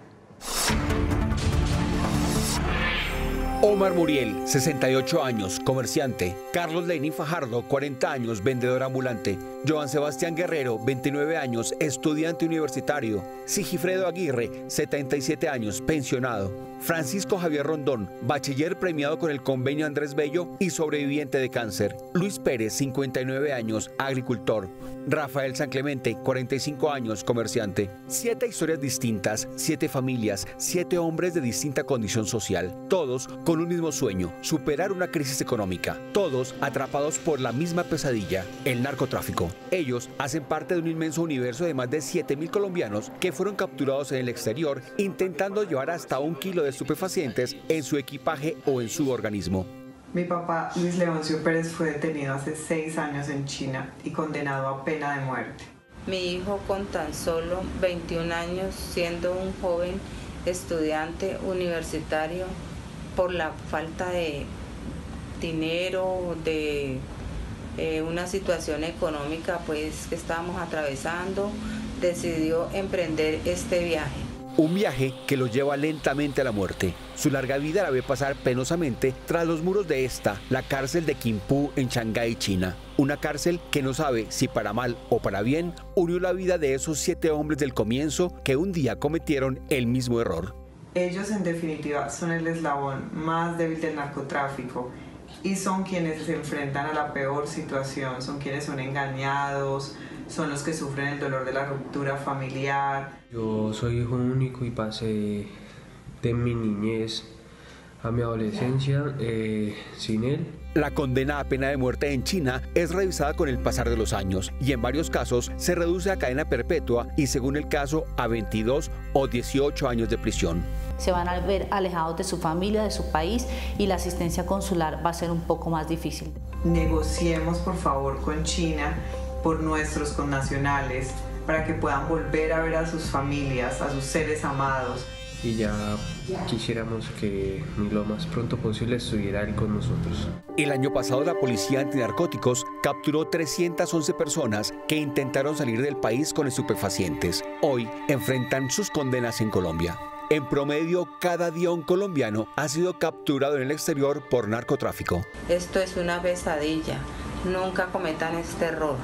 Omar Muriel, 68 años, comerciante. Carlos Lenín Fajardo, 40 años, vendedor ambulante. Joan Sebastián Guerrero, 29 años, estudiante universitario. Sigifredo Aguirre, 77 años, pensionado. Francisco Javier Rondón, bachiller premiado con el convenio Andrés Bello y sobreviviente de cáncer. Luis Pérez, 59 años, agricultor. Rafael San Clemente, 45 años, comerciante. 7 historias distintas, 7 familias, 7 hombres de distinta condición social. Todos con un mismo sueño, superar una crisis económica. Todos atrapados por la misma pesadilla, el narcotráfico. Ellos hacen parte de un inmenso universo de más de 7.000 colombianos que fueron capturados en el exterior intentando llevar hasta 1 kilo de estupefacientes en su equipaje o en su organismo. Mi papá, Luis Leoncio Pérez, fue detenido hace 6 años en China y condenado a pena de muerte. Mi hijo, con tan solo 21 años, siendo un joven estudiante universitario, por la falta de dinero, de una situación económica pues que estábamos atravesando, decidió emprender este viaje. Un viaje que lo lleva lentamente a la muerte. Su larga vida la ve pasar penosamente tras los muros de la cárcel de Quinpú en Shanghái, China. Una cárcel que no sabe si para mal o para bien unió la vida de esos 7 hombres del comienzo que un día cometieron el mismo error. Ellos, en definitiva, son el eslabón más débil del narcotráfico y son quienes se enfrentan a la peor situación, son quienes son engañados, son los que sufren el dolor de la ruptura familiar. Yo soy hijo único y pasé de mi niñez a mi adolescencia sin él. La condena a pena de muerte en China es revisada con el pasar de los años y en varios casos se reduce a cadena perpetua y, según el caso, a 22 o 18 años de prisión. Se van a ver alejados de su familia, de su país, y la asistencia consular va a ser un poco más difícil. Negociemos, por favor, con China por nuestros connacionales para que puedan volver a ver a sus familias, a sus seres amados. Y ya quisiéramos que lo más pronto posible estuviera él con nosotros. El año pasado la policía antinarcóticos capturó 311 personas que intentaron salir del país con estupefacientes. Hoy enfrentan sus condenas en Colombia. En promedio, cada día un colombiano ha sido capturado en el exterior por narcotráfico. Esto es una pesadilla. Nunca cometan este error.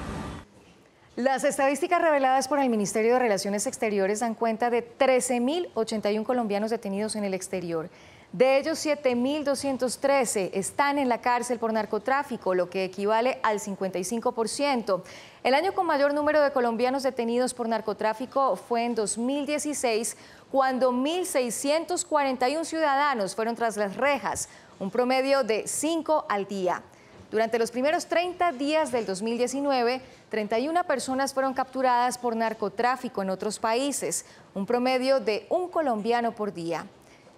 Las estadísticas reveladas por el Ministerio de Relaciones Exteriores dan cuenta de 13.081 colombianos detenidos en el exterior. De ellos, 7.213 están en la cárcel por narcotráfico, lo que equivale al 55%. El año con mayor número de colombianos detenidos por narcotráfico fue en 2016, cuando 1.641 ciudadanos fueron tras las rejas, un promedio de 5 al día. Durante los primeros 30 días del 2019, 31 personas fueron capturadas por narcotráfico en otros países, un promedio de 1 colombiano por día.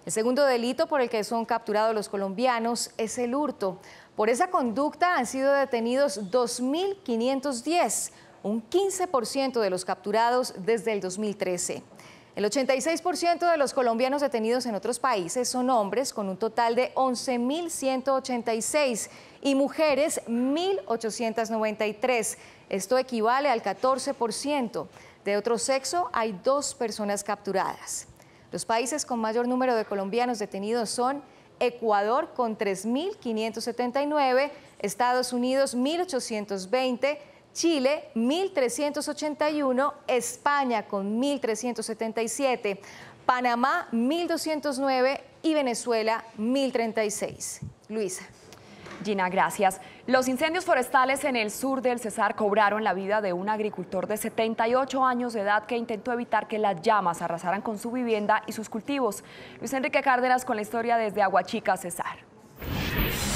El segundo delito por el que son capturados los colombianos es el hurto. Por esa conducta han sido detenidos 2.510, un 15% de los capturados desde el 2013. El 86% de los colombianos detenidos en otros países son hombres, con un total de 11.186, y mujeres 1.893. Esto equivale al 14%. De otro sexo hay 2 personas capturadas. Los países con mayor número de colombianos detenidos son Ecuador con 3.579, Estados Unidos 1.820, Chile 1.381, España con 1.377, Panamá 1.209 y Venezuela 1.036. Luisa. Gina, gracias. Los incendios forestales en el sur del Cesar cobraron la vida de un agricultor de 78 años de edad que intentó evitar que las llamas arrasaran con su vivienda y sus cultivos. Luis Enrique Cárdenas con la historia desde Aguachica, Cesar.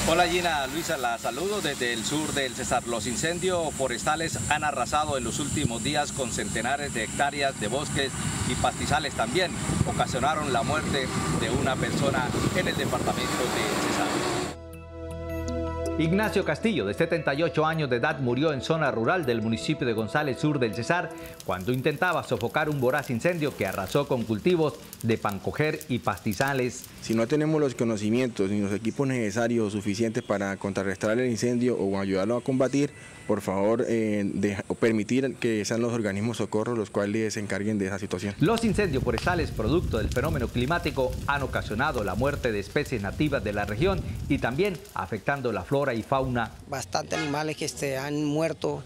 Hola Gina, Luisa, la saludo desde el sur del Cesar. Los incendios forestales han arrasado en los últimos días con centenares de hectáreas de bosques y pastizales también. Ocasionaron la muerte de una persona en el departamento de Cesar. Ignacio Castillo, de 78 años de edad, murió en zona rural del municipio de González, sur del Cesar, cuando intentaba sofocar un voraz incendio que arrasó con cultivos de pancoger y pastizales. Si no tenemos los conocimientos ni los equipos necesarios suficientes para contrarrestar el incendio o ayudarlo a combatir, por favor, permitir que sean los organismos de socorro los cuales se encarguen de esa situación. Los incendios forestales, producto del fenómeno climático, han ocasionado la muerte de especies nativas de la región y también afectando la flora y fauna. Bastantes animales que han muerto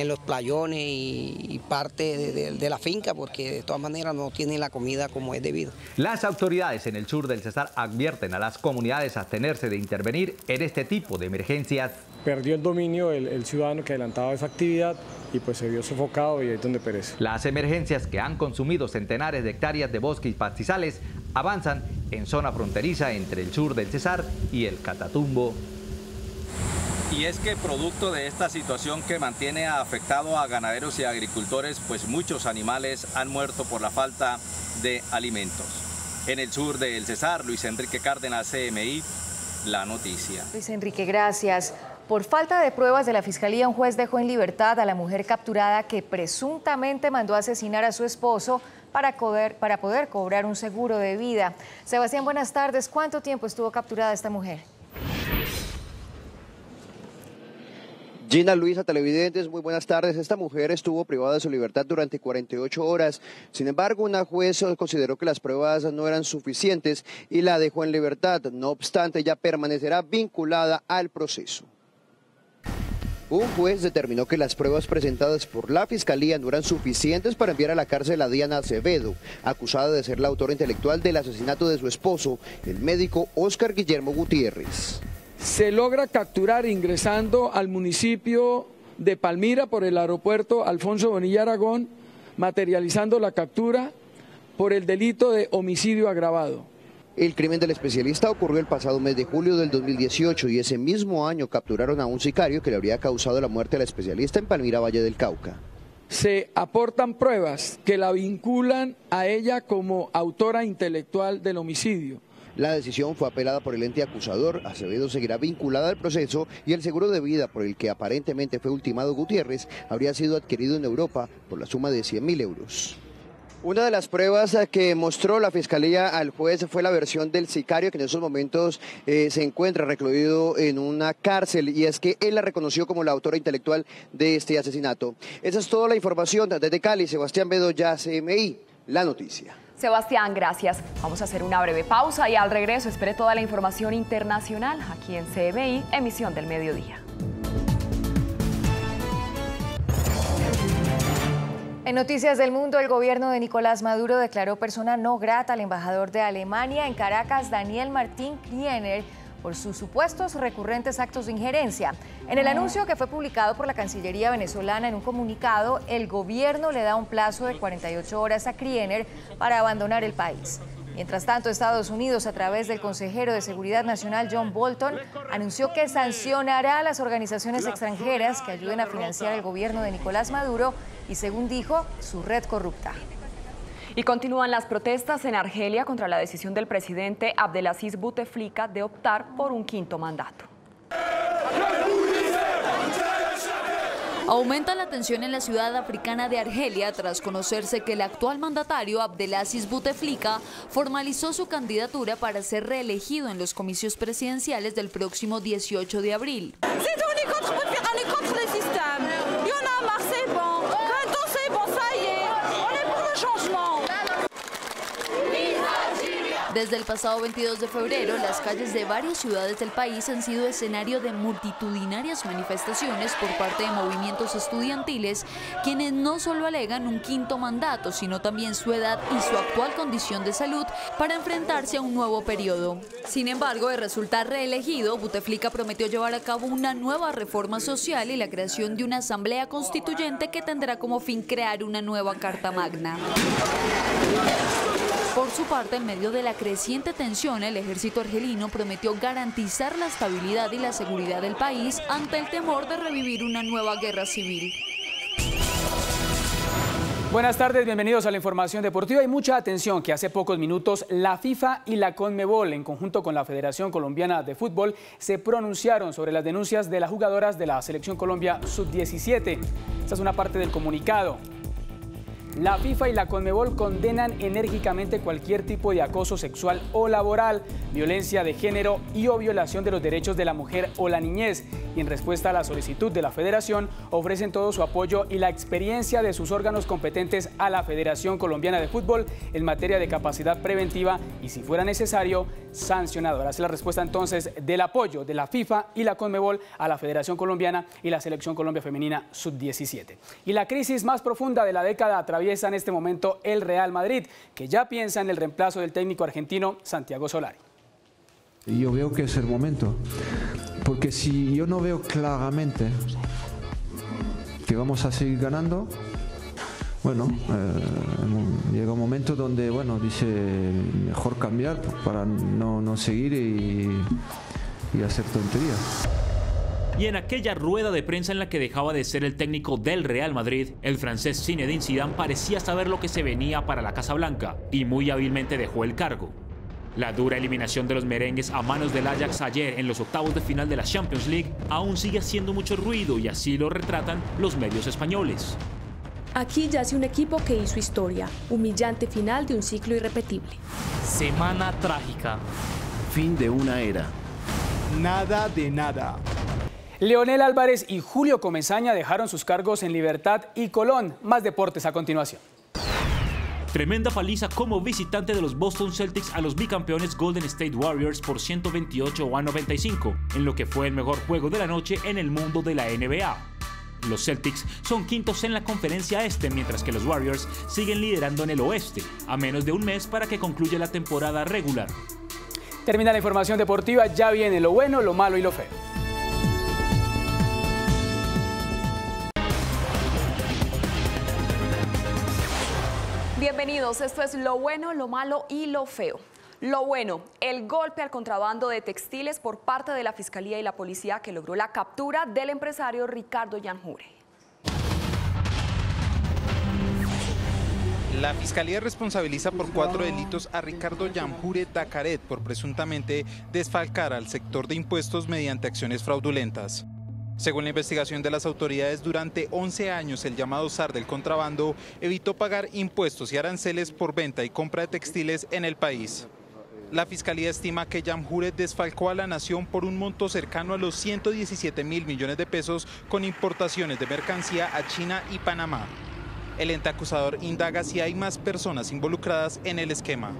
los playones y parte de la finca, porque de todas maneras no tienen la comida como es debido. Las autoridades en el sur del Cesar advierten a las comunidades a abstenerse de intervenir en este tipo de emergencias. Perdió el dominio el ciudadano que adelantaba esa actividad y pues se vio sofocado y ahí es donde perece. Las emergencias que han consumido centenares de hectáreas de bosque y pastizales avanzan en zona fronteriza entre el sur del Cesar y el Catatumbo. Y es que producto de esta situación que mantiene afectado a ganaderos y agricultores, pues muchos animales han muerto por la falta de alimentos. En el sur del Cesar, Luis Enrique Cárdenas, CMI, La Noticia. Luis Enrique, gracias. Por falta de pruebas de la Fiscalía, un juez dejó en libertad a la mujer capturada que presuntamente mandó a asesinar a su esposo para poder cobrar un seguro de vida. Sebastián, buenas tardes. ¿Cuánto tiempo estuvo capturada esta mujer? Gina, Luisa, televidentes, muy buenas tardes. Esta mujer estuvo privada de su libertad durante 48 horas. Sin embargo, una juez consideró que las pruebas no eran suficientes y la dejó en libertad. No obstante, ella permanecerá vinculada al proceso. Un juez determinó que las pruebas presentadas por la Fiscalía no eran suficientes para enviar a la cárcel a Diana Acevedo, acusada de ser la autora intelectual del asesinato de su esposo, el médico Óscar Guillermo Gutiérrez. Se logra capturar ingresando al municipio de Palmira por el aeropuerto Alfonso Bonilla Aragón, materializando la captura por el delito de homicidio agravado. El crimen del especialista ocurrió el pasado mes de julio del 2018 y ese mismo año capturaron a un sicario que le habría causado la muerte a la especialista en Palmira, Valle del Cauca. Se aportan pruebas que la vinculan a ella como autora intelectual del homicidio. La decisión fue apelada por el ente acusador. Acevedo seguirá vinculada al proceso y el seguro de vida por el que aparentemente fue ultimado Gutiérrez habría sido adquirido en Europa por la suma de 100.000 euros. Una de las pruebas que mostró la Fiscalía al juez fue la versión del sicario que en esos momentos se encuentra recluido en una cárcel y es que él la reconoció como la autora intelectual de este asesinato. Esa es toda la información desde Cali. Sebastián Bedoya, CMI, La Noticia. Sebastián, gracias. Vamos a hacer una breve pausa y al regreso espere toda la información internacional aquí en CMI, emisión del mediodía. En Noticias del Mundo, el gobierno de Nicolás Maduro declaró persona no grata al embajador de Alemania en Caracas, Daniel Martín Kriener, por sus supuestos recurrentes actos de injerencia. En el anuncio que fue publicado por la Cancillería venezolana en un comunicado, el gobierno le da un plazo de 48 horas a Kriener para abandonar el país. Mientras tanto, Estados Unidos, a través del consejero de Seguridad Nacional John Bolton, anunció que sancionará a las organizaciones extranjeras que ayuden a financiar el gobierno de Nicolás Maduro y, según dijo, su red corrupta. Y continúan las protestas en Argelia contra la decisión del presidente Abdelaziz Bouteflika de optar por un quinto mandato. Aumenta la tensión en la ciudad africana de Argelia tras conocerse que el actual mandatario Abdelaziz Bouteflika formalizó su candidatura para ser reelegido en los comicios presidenciales del próximo 18 de abril. Desde el pasado 22 de febrero, las calles de varias ciudades del país han sido escenario de multitudinarias manifestaciones por parte de movimientos estudiantiles, quienes no solo alegan un quinto mandato, sino también su edad y su actual condición de salud para enfrentarse a un nuevo periodo. Sin embargo, de resultar reelegido, Bouteflika prometió llevar a cabo una nueva reforma social y la creación de una asamblea constituyente que tendrá como fin crear una nueva Carta Magna. Por su parte, en medio de la creciente tensión, el ejército argelino prometió garantizar la estabilidad y la seguridad del país ante el temor de revivir una nueva guerra civil. Buenas tardes, bienvenidos a la información deportiva. Hay mucha atención que hace pocos minutos la FIFA y la CONMEBOL, en conjunto con la Federación Colombiana de Fútbol, se pronunciaron sobre las denuncias de las jugadoras de la Selección Colombia Sub-17. Esta es una parte del comunicado. La FIFA y la Conmebol condenan enérgicamente cualquier tipo de acoso sexual o laboral, violencia de género y o violación de los derechos de la mujer o la niñez. Y en respuesta a la solicitud de la Federación, ofrecen todo su apoyo y la experiencia de sus órganos competentes a la Federación Colombiana de Fútbol en materia de capacidad preventiva y, si fuera necesario, sancionadora. Es la respuesta entonces del apoyo de la FIFA y la Conmebol a la Federación Colombiana y la Selección Colombia Femenina Sub-17. Y la crisis más profunda de la década atraviesa en este momento el Real Madrid, que ya piensa en el reemplazo del técnico argentino Santiago Solari. Yo veo que es el momento, porque si yo no veo claramente que vamos a seguir ganando, bueno, llega un momento donde, bueno, dice mejor cambiar para no seguir y hacer tonterías. Y en aquella rueda de prensa en la que dejaba de ser el técnico del Real Madrid, el francés Zinedine Zidane parecía saber lo que se venía para la Casa Blanca y muy hábilmente dejó el cargo. La dura eliminación de los merengues a manos del Ajax ayer en los octavos de final de la Champions League aún sigue haciendo mucho ruido y así lo retratan los medios españoles. Aquí yace un equipo que hizo historia, humillante final de un ciclo irrepetible. Semana trágica. Fin de una era. Nada de nada. Leonel Álvarez y Julio Comesaña dejaron sus cargos en Libertad y Colón. Más deportes a continuación. Tremenda paliza como visitante de los Boston Celtics a los bicampeones Golden State Warriors por 128-95, en lo que fue el mejor juego de la noche en el mundo de la NBA. Los Celtics son quintos en la conferencia este, mientras que los Warriors siguen liderando en el oeste, a menos de un mes para que concluya la temporada regular. Termina la información deportiva, ya viene lo bueno, lo malo y lo feo. Bienvenidos, esto es lo bueno, lo malo y lo feo. Lo bueno, el golpe al contrabando de textiles por parte de la Fiscalía y la Policía que logró la captura del empresario Ricardo Llanjure. La Fiscalía responsabiliza por 4 delitos a Ricardo Llanjure Dacaret por presuntamente desfalcar al sector de impuestos mediante acciones fraudulentas. Según la investigación de las autoridades, durante 11 años el llamado zar del contrabando evitó pagar impuestos y aranceles por venta y compra de textiles en el país. La Fiscalía estima que Llanjure desfalcó a la nación por un monto cercano a los 117.000 millones de pesos con importaciones de mercancía a China y Panamá. El ente acusador indaga si hay más personas involucradas en el esquema.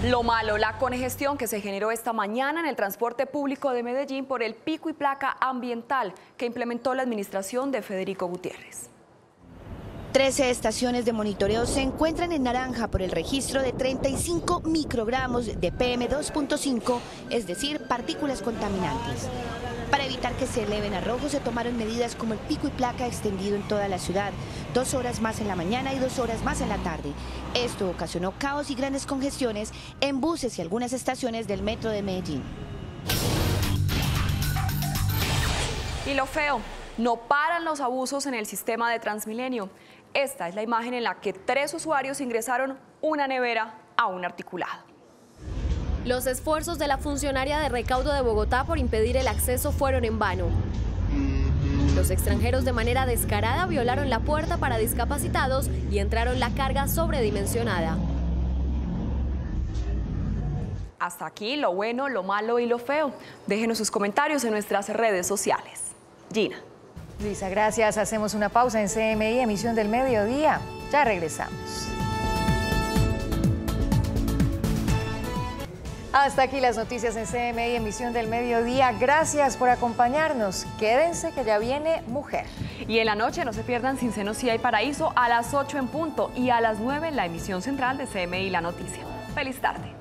Lo malo, la congestión que se generó esta mañana en el transporte público de Medellín por el pico y placa ambiental que implementó la administración de Federico Gutiérrez. 13 estaciones de monitoreo se encuentran en naranja por el registro de 35 microgramos de PM2.5, es decir, partículas contaminantes. Para evitar que se eleven a rojo, se tomaron medidas como el pico y placa extendido en toda la ciudad, 2 horas más en la mañana y 2 horas más en la tarde. Esto ocasionó caos y grandes congestiones en buses y algunas estaciones del metro de Medellín. Y lo feo, no paran los abusos en el sistema de Transmilenio. Esta es la imagen en la que 3 usuarios ingresaron una nevera a un articulado. Los esfuerzos de la funcionaria de recaudo de Bogotá por impedir el acceso fueron en vano. Los extranjeros de manera descarada violaron la puerta para discapacitados y entraron la carga sobredimensionada. Hasta aquí lo bueno, lo malo y lo feo. Déjenos sus comentarios en nuestras redes sociales. Gina. Luisa, gracias. Hacemos una pausa en CMI, emisión del mediodía. Ya regresamos. Hasta aquí las noticias en CMI, emisión del mediodía. Gracias por acompañarnos. Quédense que ya viene Mujer. Y en la noche no se pierdan Sin Senos Si Hay Paraíso a las 8 en punto y a las 9 la emisión central de CMI La Noticia. Feliz tarde.